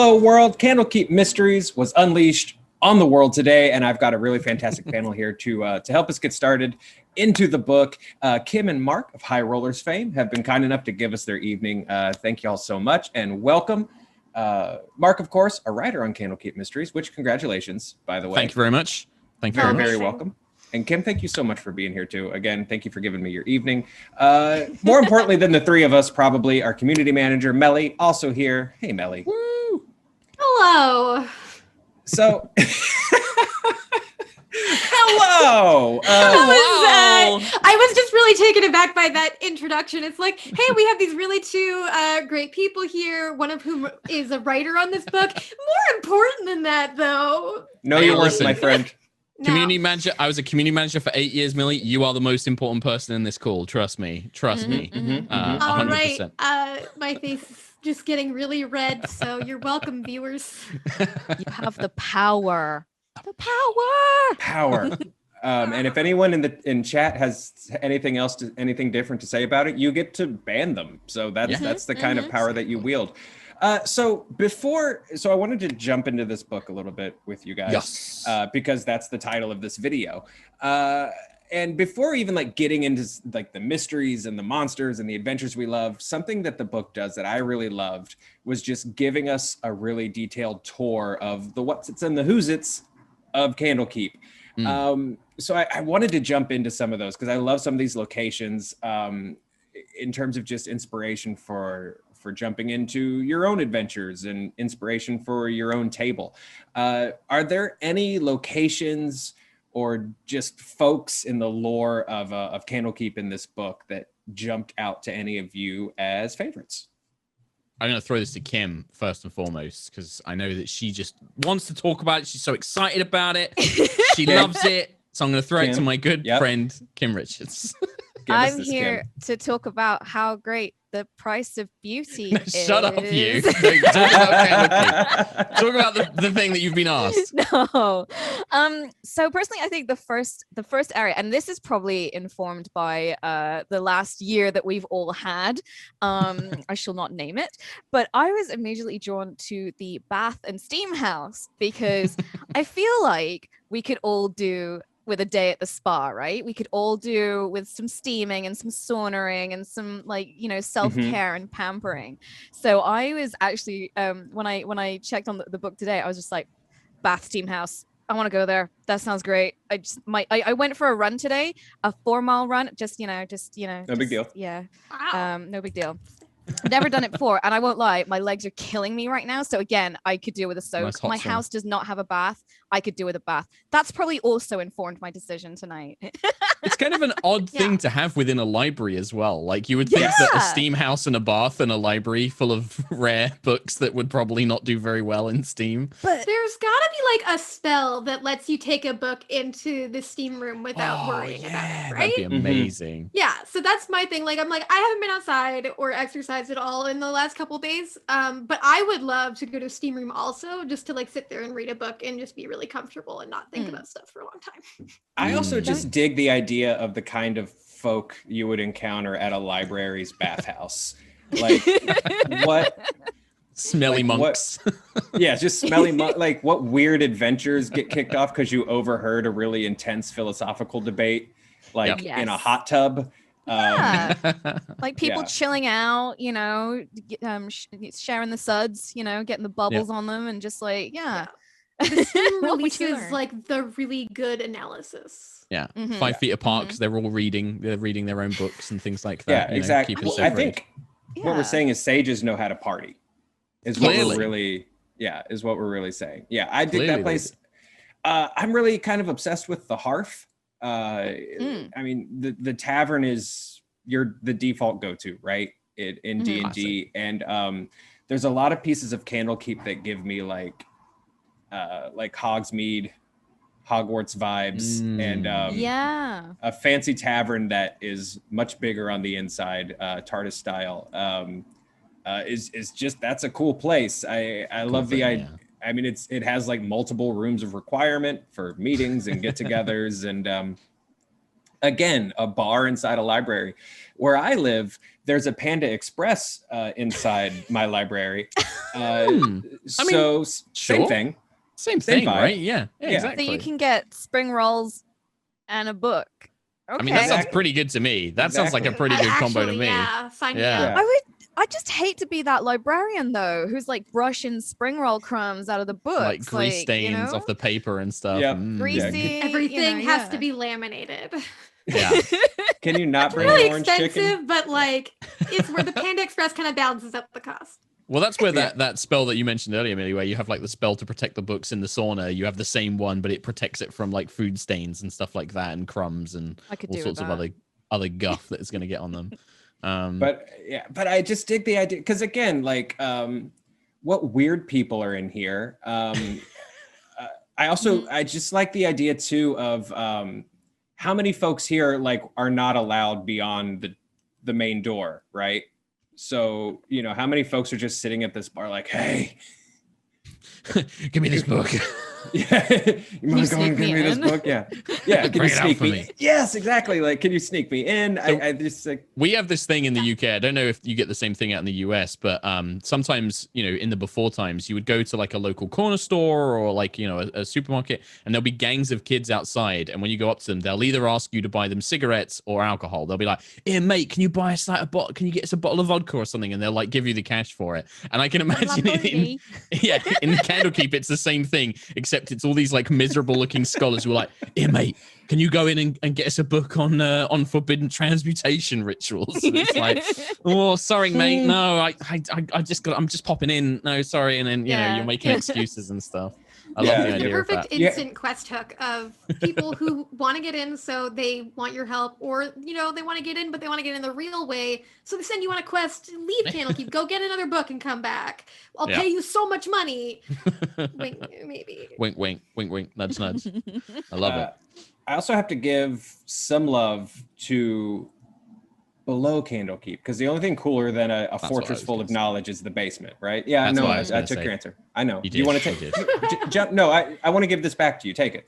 Hello world, Candlekeep Mysteries was unleashed on the world today, and I've got a really fantastic panel here to help us get started into the book. Kim and Mark of High Rollers fame have been kind enough to give us their evening. Thank you all so much, and welcome. Mark, of course, a writer on Candlekeep Mysteries, which congratulations, by the way. Thank you very much. Thank you very much. Very welcome. And Kim, thank you so much for being here too. Again, thank you for giving me your evening. More importantly than the three of us, probably our community manager, Mellie, also here. Hey, Mellie. Woo! Hello. So, hello. I was just really taken aback by that introduction. It's like, hey, we have these really two great people here, one of whom is a writer on this book. More important than that, though. No, you weren't, my friend. Community manager. I was a community manager for 8 years, Mellie. You are the most important person in this call. Trust me. Trust me. 100%. All right. My face is just getting really red, so you're welcome, viewers. You have the power. The Power. And if anyone in chat has anything different to say about it, you get to ban them. So that's the kind of power that you wield. So I wanted to jump into this book a little bit with you guys, because that's the title of this video. And before even getting into the mysteries and the monsters and the adventures we love, something that the book does that I really loved was just giving us a really detailed tour of the what's its and the who's its of Candlekeep. So I wanted to jump into some of those because I love some of these locations in terms of just inspiration for jumping into your own adventures and inspiration for your own table. Are there any locations or just folks in the lore of Candlekeep in this book that jumped out to any of you as favorites? I'm going to throw this to Kim first and foremost, because I know that she just wants to talk about it. She's so excited about it. She loves it. So I'm going to throw it to my good friend, Kim Richards. I'm here to talk about how great the price of beauty is. Shut up, you. No, talk about the thing that you've been asked. No. So personally, I think the first area, and this is probably informed by the last year that we've all had. I shall not name it, but I was immediately drawn to the bath and steam house because I feel like we could all do with a day at the spa, right? We could all do with some steaming and some saunering and some self-care and pampering. So I was actually when I checked on the book today, I was just like, bath steam house. I want to go there. That sounds great. I went for a run today, a 4-mile run. Just no big deal. Yeah. Wow. No big deal. Never done it before, and I won't lie, my legs are killing me right now. So again, I could do with a soak. Nice my house does not have a bath. I could do with a bath. That's probably also informed my decision tonight. It's kind of an odd thing to have within a library as well. Like you would think that a steam house and a bath and a library full of rare books that would probably not do very well in steam. But there's gotta be a spell that lets you take a book into the steam room without worrying about it, right? That'd be amazing. Yeah, so that's my thing. I'm like, I haven't been outside or exercised at all in the last couple days, but I would love to go to a steam room also, just to sit there and read a book and just be really comfortable and not think about stuff for a long time. I also just dig the idea of the kind of folk you would encounter at a library's bathhouse. What? Smelly monks. Just smelly monks. What weird adventures get kicked off because you overheard a really intense philosophical debate, in a hot tub. People chilling out, sharing the suds, getting the bubbles on them, and just The steam releases the really good analysis. 5 feet apart because they're all reading their own books and things like that. Yeah, exactly. I think what we're saying is sages know how to party. Is what we're really saying. Yeah, I dig that place. I'm really kind of obsessed with the Hearth. I mean, the tavern is the default go-to, right? In D&D, and there's a lot of pieces of Candlekeep that give me Hogsmeade, Hogwarts vibes, and a fancy tavern that is much bigger on the inside, TARDIS style. Is just, that's a cool place. I love the idea. I mean, it has multiple rooms of requirement for meetings and get-togethers, and again, a bar inside a library. Where I live, there's a Panda Express inside my library. Same thing. Same thing, vibe. right? Yeah, exactly. So you can get spring rolls and a book. Okay. I mean, that sounds pretty good to me. That sounds like a pretty good combo to me. Yeah, sign me up. I just hate to be that librarian though, who's like brushing spring roll crumbs out of the books, like grease stains off the paper and stuff. Yep. Greasy. Everything has to be laminated. Yeah. Can you not bring really an orange expensive, chicken? but like it's where the Panda Express kind of balances up the cost. Well, that's where that spell that you mentioned earlier, Mellie, where you have like the spell to protect the books in the sauna. You have the same one, but it protects it from like food stains and stuff like that, and crumbs and all sorts of other guff that is going to get on them. But I just dig the idea because again, like what weird people are in here. I just like the idea too of how many folks here like are not allowed beyond the main door, right? So, you know, how many folks are just sitting at this bar like, hey, give me this book. Yeah, you want to go and give me this book? Yeah. Can you sneak me? Yes, exactly. Like, can you sneak me in? So I just like. We have this thing in the UK. I don't know if you get the same thing out in the US, but sometimes, you know, in the before times, you would go to like a local corner store or like, you know, a supermarket, and there'll be gangs of kids outside. And when you go up to them, they'll either ask you to buy them cigarettes or alcohol. They'll be like, "Here, mate, can you buy us like a bottle? Can you get us a bottle of vodka or something?" And they'll like give you the cash for it. And I can imagine in Candlekeep, it's the same thing, except it's all these like miserable looking scholars who are like, "Here, mate, can you go in and get us a book on forbidden transmutation rituals?" And it's like, "Oh, sorry, mate, no, I'm just popping in. No, sorry." And then you know, you're making excuses and stuff. I love the idea perfect of that. instant quest hook of people who want to get in, so they want your help, or you know, they want to get in, but they want to get in the real way. So they send you on a quest. Leave Candlekeep, go get another book and come back. I'll pay you so much money. Wink, maybe. Wink, wink, wink, wink. Nudge, nudge. I love it. I also have to give some love to below Candlekeep, because the only thing cooler than a fortress full of knowledge is the basement, right? Yeah, That's no, what I took your answer. I know. You Do you want to take? No, I want to give this back to you. Take it.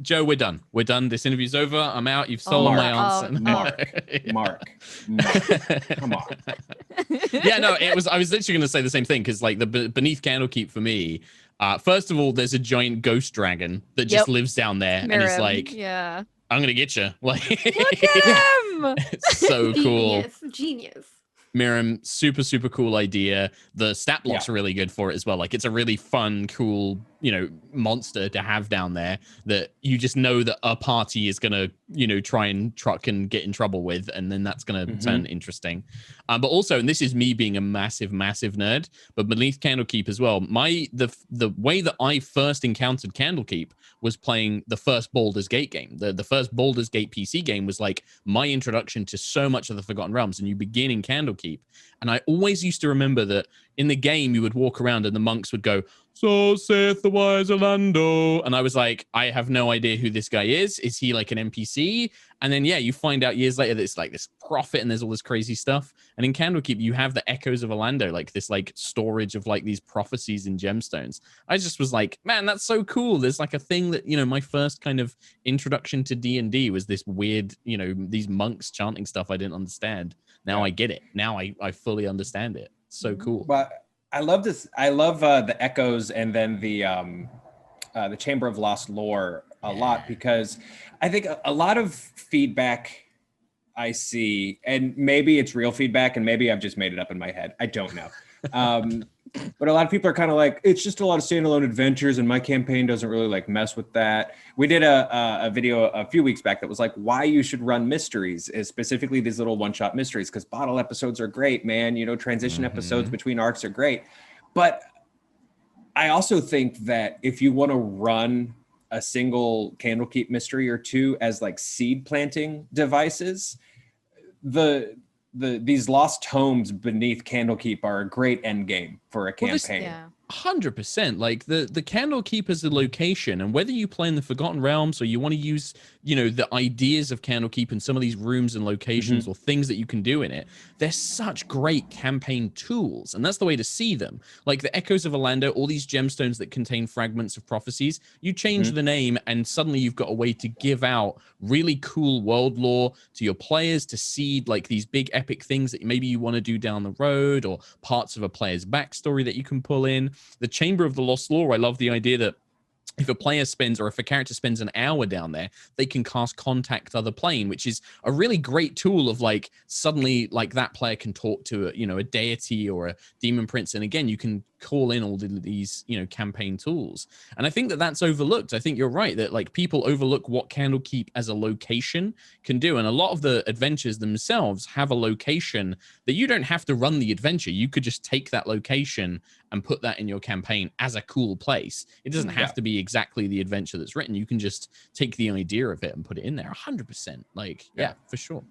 Joe, we're done. We're done. This interview's over. I'm out. You've stolen my answer. Mark. Come on. Yeah, no, I was literally going to say the same thing, because like the beneath Candlekeep for me, first of all, there's a giant ghost dragon that just lives down there, and it's like, I'm gonna get you. Like, look at him. It's so cool. Genius. Miriam, super, super cool idea. The stat blocks are really good for it as well. Like, it's a really fun, cool, you know, monster to have down there that you just know that a party is gonna, you know, try and truck and get in trouble with, and then that's gonna turn interesting. But also, and this is me being a massive, massive nerd, but beneath Candlekeep as well, the way that I first encountered Candlekeep was playing the first Baldur's Gate game. The first Baldur's Gate PC game was like my introduction to so much of the Forgotten Realms, and you begin in Candlekeep. And I always used to remember that in the game, you would walk around and the monks would go, "So saith the wise Orlando." And I was like, I have no idea who this guy is. Is he like an NPC? And then, you find out years later that it's like this prophet and there's all this crazy stuff. And in Candlekeep, you have the echoes of Orlando, like this like storage of like these prophecies and gemstones. I just was like, man, that's so cool. There's like a thing that, you know, my first kind of introduction to D&D was this weird, you know, these monks chanting stuff I didn't understand. Now I get it. Now I fully understand it. So cool. But I love this. I love the echoes and then the Chamber of Lost Lore a lot, because I think a lot of feedback I see, and maybe it's real feedback and maybe I've just made it up in my head. I don't know. But a lot of people are kind of like, it's just a lot of standalone adventures and my campaign doesn't really like mess with that. We did a video a few weeks back that was like why you should run mysteries, is specifically these little one-shot mysteries, because bottle episodes are great, man. You know, transition episodes between arcs are great. But I also think that if you want to run a single Candlekeep mystery or two as like seed planting devices, these lost tomes beneath Candlekeep are a great end game for a campaign. 100%. Like the Candlekeep as a location, and whether you play in the Forgotten Realms or you want to use, the ideas of Candlekeep and some of these rooms and locations or things that you can do in it, they're such great campaign tools, and that's the way to see them. Like the Echoes of Orlando, all these gemstones that contain fragments of prophecies, you change the name and suddenly you've got a way to give out really cool world lore to your players, to seed like these big epic things that maybe you want to do down the road, or parts of a player's backstory that you can pull in. The Chamber of the Lost Lore, I love the idea that if a player spends, or if a character spends an hour down there, they can cast Contact Other Plane, which is a really great tool of like, suddenly like that player can talk to a deity or a demon prince. And again, you can call in all these, campaign tools. And I think that that's overlooked. I think you're right that like people overlook what Candlekeep as a location can do. And a lot of the adventures themselves have a location that you don't have to run the adventure. You could just take that location and put that in your campaign as a cool place. It doesn't have to be exactly the adventure that's written. You can just take the idea of it and put it in there 100%. Like, yeah, for sure.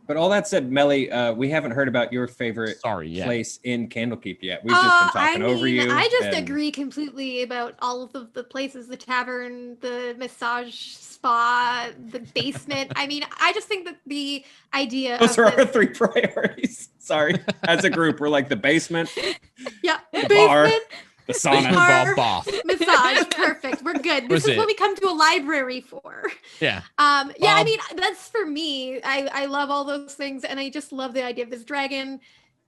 But all that said, Mellie, we haven't heard about your favorite place in Candlekeep yet. We've just been talking over you. I just agree completely about all of the places, the tavern, the massage spa, the basement. I mean, I just think that the idea Those are our 3 priorities. Sorry. As a group, we're like the basement, the bar, basement, the sauna, bath. massage. Perfect. We're good. This is what we come to a library for. Yeah. I mean, that's for me. I love all those things, and I just love the idea of this dragon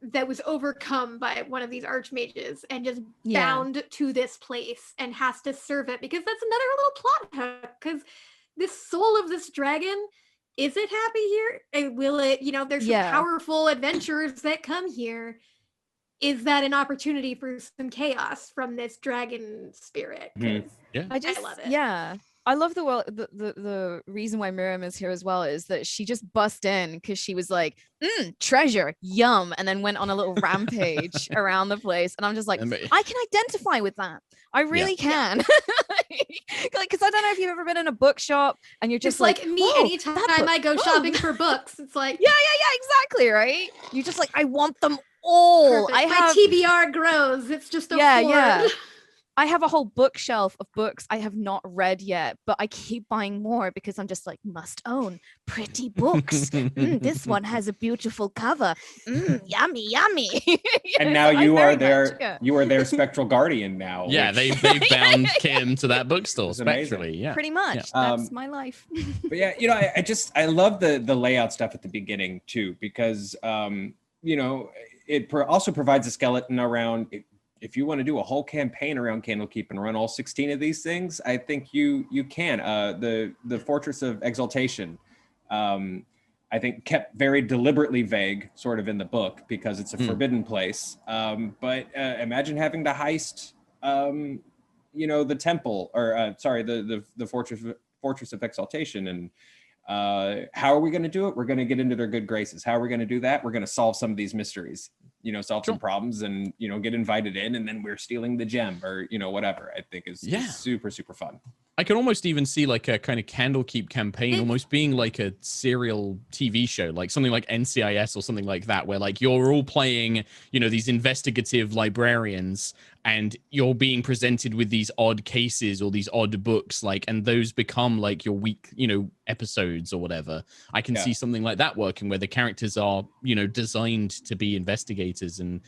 that was overcome by one of these archmages and just bound to this place and has to serve it, because that's another little plot hook. Because this soul of this dragon, is it happy here? And will it? There's some powerful adventurers that come here. Is that an opportunity for some chaos from this dragon spirit? Yeah, I love it. Yeah, I love the reason why Miriam is here as well is that she just bust in because she was like, treasure, yum, and then went on a little rampage around the place, and I'm just like, I can identify with that. I really can. Because I don't know if you've ever been in a bookshop and you're just like me anytime I go shopping for books. It's like yeah, exactly, right? You're just like, I want them all. Perfect. My TBR grows. It's just a yeah. I have a whole bookshelf of books I have not read yet, but I keep buying more because I'm just like, must own pretty books. This one has a beautiful cover. Yummy. And now you are their spectral guardian now. Yeah, they bound Kim to that bookstore spectrally. Yeah, pretty much. Yeah. That's my life. But yeah, I love the layout stuff at the beginning too, because it also provides a skeleton around. If you want to do a whole campaign around Candlekeep and run all 16 of these things, I think you can. The Fortress of Exaltation, I think, kept very deliberately vague, sort of in the book, because it's a forbidden place. But imagine having to heist, the temple, or the Fortress of Exaltation, and how are we going to do it? We're going to get into their good graces. How are we going to do that? We're going to solve some of these mysteries. Solve some problems and, get invited in, and then we're stealing the gem, or, whatever. I think is super, super fun. I can almost even see like a kind of Candlekeep campaign almost being like a serial TV show, like something like NCIS or something like that, where like you're all playing, these investigative librarians, and you're being presented with these odd cases or these odd books, like, and those become like your week, episodes or whatever. I can see something like that working, where the characters are, designed to be investigators and,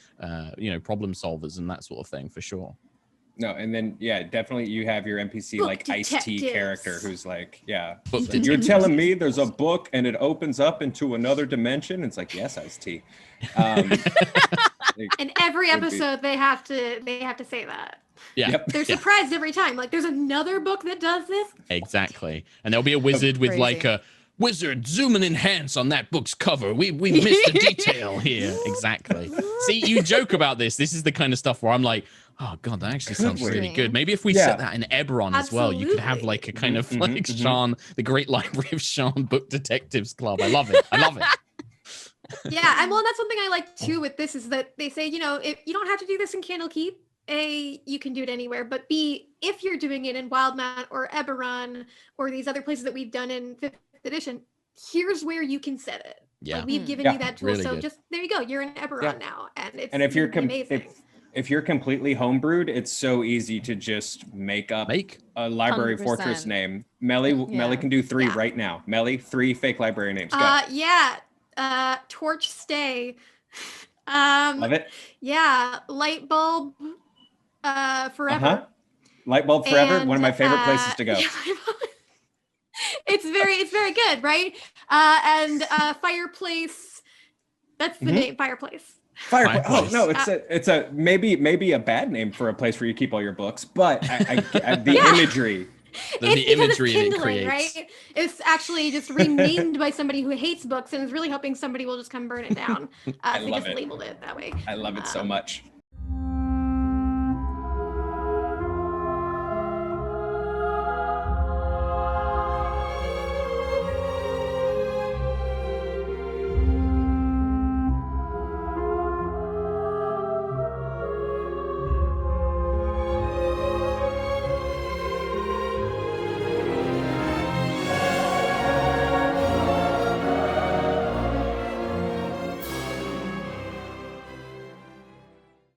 problem solvers and that sort of thing, for sure. No, and then definitely you have your NPC book like Ice-T character who's like, you're telling me there's a book and it opens up into another dimension? It's like, yes, Ice-T. And every episode they have to say that. Yeah. Yep. They're surprised every time. Like, there's another book that does this? Exactly. And there'll be a wizard with like a wizard, zoom and enhance on that book's cover. We missed a detail here. Exactly. See, you joke about this. This is the kind of stuff where I'm like, oh god, that actually sounds really good. Maybe if we set that in Eberron as well, you could have like a kind of like Sean, the Great Library of Sean Book Detectives Club. I love it. Yeah, and that's something I like too with this, is that they say, if you don't have to do this in Candlekeep, A, you can do it anywhere, but B, if you're doing it in Wildmat or Eberron or these other places that we've done in 5th edition, here's where you can set it. Yeah. Like, we've given you that tool. Really so good. just there you go. You're in Eberron now, and it's if you're amazing. if you're completely homebrewed, it's so easy to just make up a library 100%. fortress name. Mellie can do 3 right now. Mellie, 3 fake library names. Go. Torch Stay. Love it. Yeah, Light Bulb Forever. Light Bulb Forever, And, one of my favorite places to go. It's very good, right? And Fireplace. That's the name, Fireplace. Fireplace. Oh no, it's a maybe a bad name for a place where you keep all your books, but the imagery. The imagery that it creates. Right? It's actually just renamed by somebody who hates books and is really hoping somebody will just come burn it down. I so love just it. labeled it that way. I love it so much.